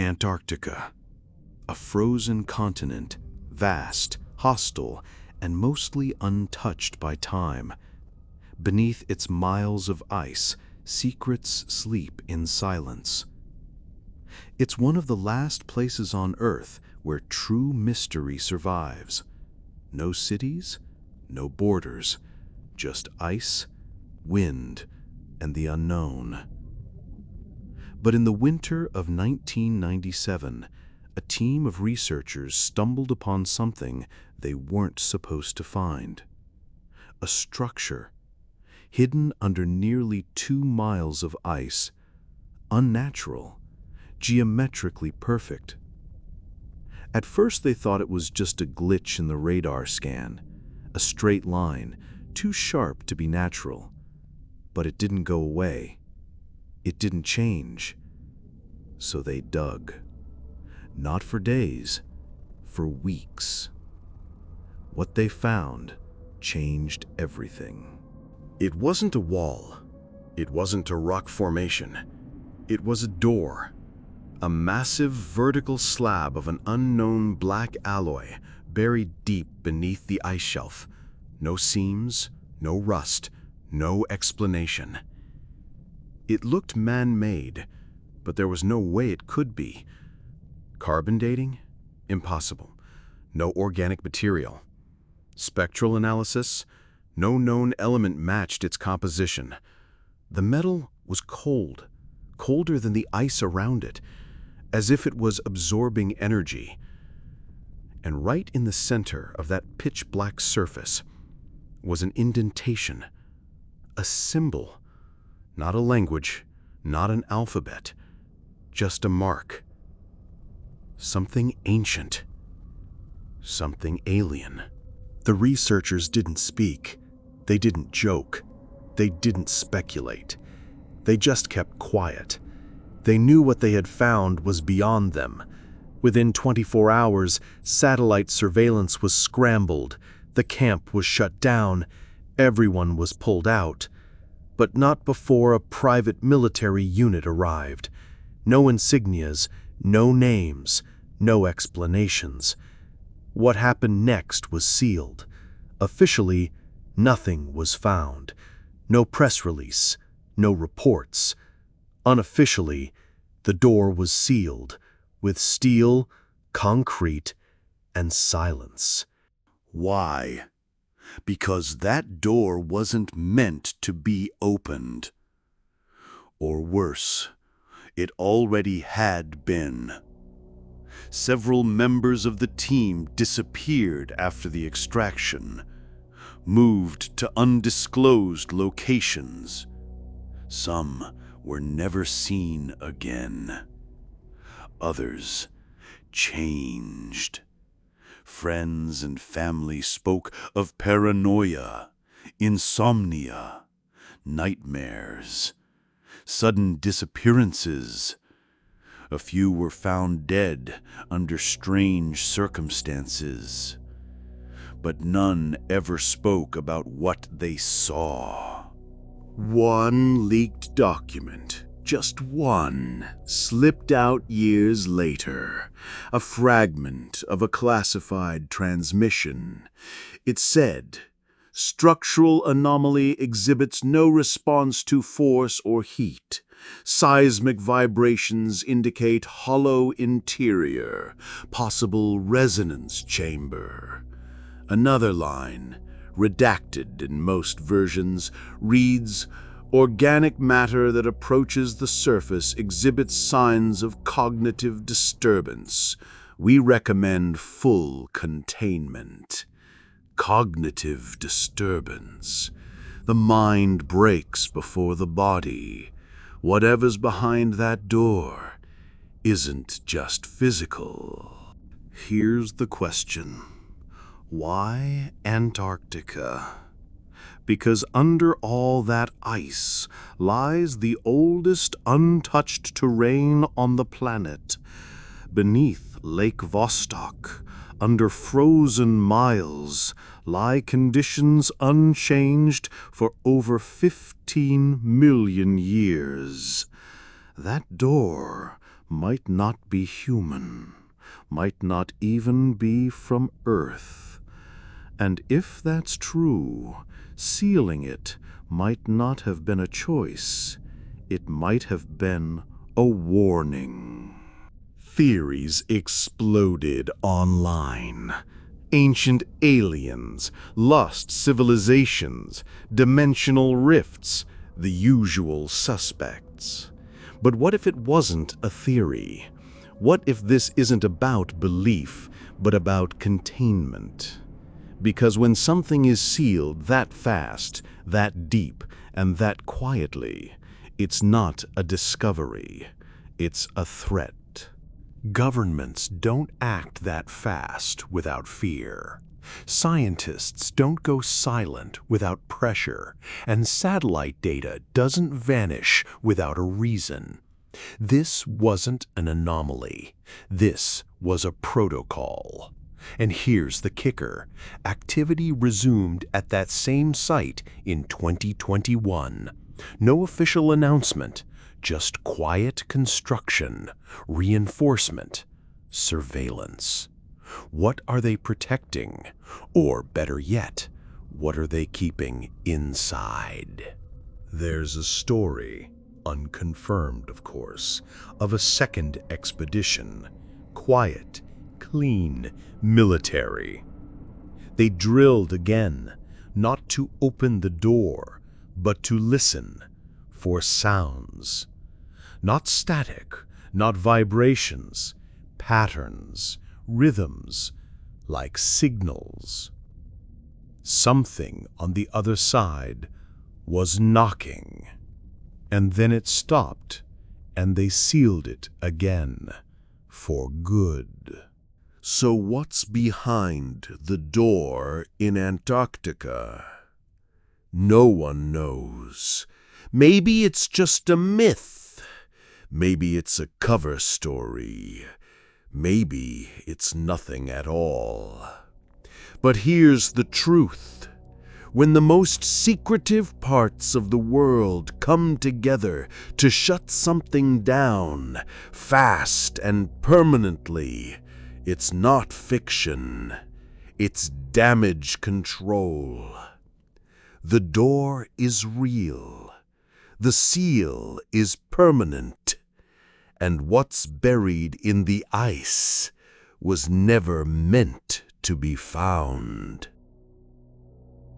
Antarctica, a frozen continent, vast, hostile, and mostly untouched by time. Beneath its miles of ice, secrets sleep in silence. It's one of the last places on Earth where true mystery survives. No cities, no borders, just ice, wind, and the unknown. But in the winter of 1997, a team of researchers stumbled upon something they weren't supposed to find. A structure, hidden under nearly 2 miles of ice, unnatural, geometrically perfect. At first they thought it was just a glitch in the radar scan, a straight line, too sharp to be natural. But it didn't go away. It didn't change. So they dug. Not for days, for weeks. What they found changed everything. It wasn't a wall. It wasn't a rock formation. It was a door. A massive vertical slab of an unknown black alloy buried deep beneath the ice shelf. No seams, no rust, no explanation. It looked man-made, but there was no way it could be. Carbon dating? Impossible. No organic material. Spectral analysis? No known element matched its composition. The metal was cold, colder than the ice around it, as if it was absorbing energy. And right in the center of that pitch-black surface was an indentation, a symbol, not a language, not an alphabet, just a mark. Something ancient, something alien. The researchers didn't speak, they didn't joke, they didn't speculate. They just kept quiet. They knew what they had found was beyond them. Within 24 hours, satellite surveillance was scrambled, the camp was shut down, everyone was pulled out. But not before a private military unit arrived. No insignias, no names, no explanations. What happened next was sealed. Officially, nothing was found. No press release, no reports. Unofficially, the door was sealed with steel, concrete, and silence. Why? Because that door wasn't meant to be opened. Or worse, it already had been. Several members of the team disappeared after the extraction, moved to undisclosed locations. Some were never seen again. Others changed. Friends and family spoke of paranoia, insomnia, nightmares, sudden disappearances. A few were found dead under strange circumstances, but none ever spoke about what they saw. One leaked document, just one, slipped out years later, a fragment of a classified transmission. It said, "Structural anomaly exhibits no response to force or heat. Seismic vibrations indicate hollow interior, possible resonance chamber." Another line, redacted in most versions, reads, "Organic matter that approaches the surface exhibits signs of cognitive disturbance. We recommend full containment." Cognitive disturbance. The mind breaks before the body. Whatever's behind that door isn't just physical. Here's the question. Why Antarctica? Because under all that ice lies the oldest untouched terrain on the planet. Beneath Lake Vostok, under frozen miles, lie conditions unchanged for over 15 million years. That door might not be human, might not even be from Earth. And if that's true, sealing it might not have been a choice. It might have been a warning. Theories exploded online. Ancient aliens, lost civilizations, dimensional rifts, the usual suspects. But what if it wasn't a theory? What if this isn't about belief, but about containment? Because when something is sealed that fast, that deep, and that quietly, it's not a discovery, it's a threat. Governments don't act that fast without fear. Scientists don't go silent without pressure, and satellite data doesn't vanish without a reason. This wasn't an anomaly. This was a protocol. And here's the kicker. Activity resumed at that same site in 2021. No official announcement. Just quiet construction, reinforcement, surveillance. What are they protecting? Or better yet, what are they keeping inside? There's a story, unconfirmed of course, of a second expedition. Quiet, clean, military. They drilled again, not to open the door, but to listen for sounds. Not static, not vibrations, patterns, rhythms, like signals. Something on the other side was knocking. And then it stopped, and they sealed it again, for good. So what's behind the door in Antarctica? No one knows. Maybe it's just a myth. Maybe it's a cover story. Maybe it's nothing at all. But here's the truth. When the most secretive parts of the world come together to shut something down, fast and permanently, it's not fiction. It's damage control. The door is real. The seal is permanent. And what's buried in the ice was never meant to be found.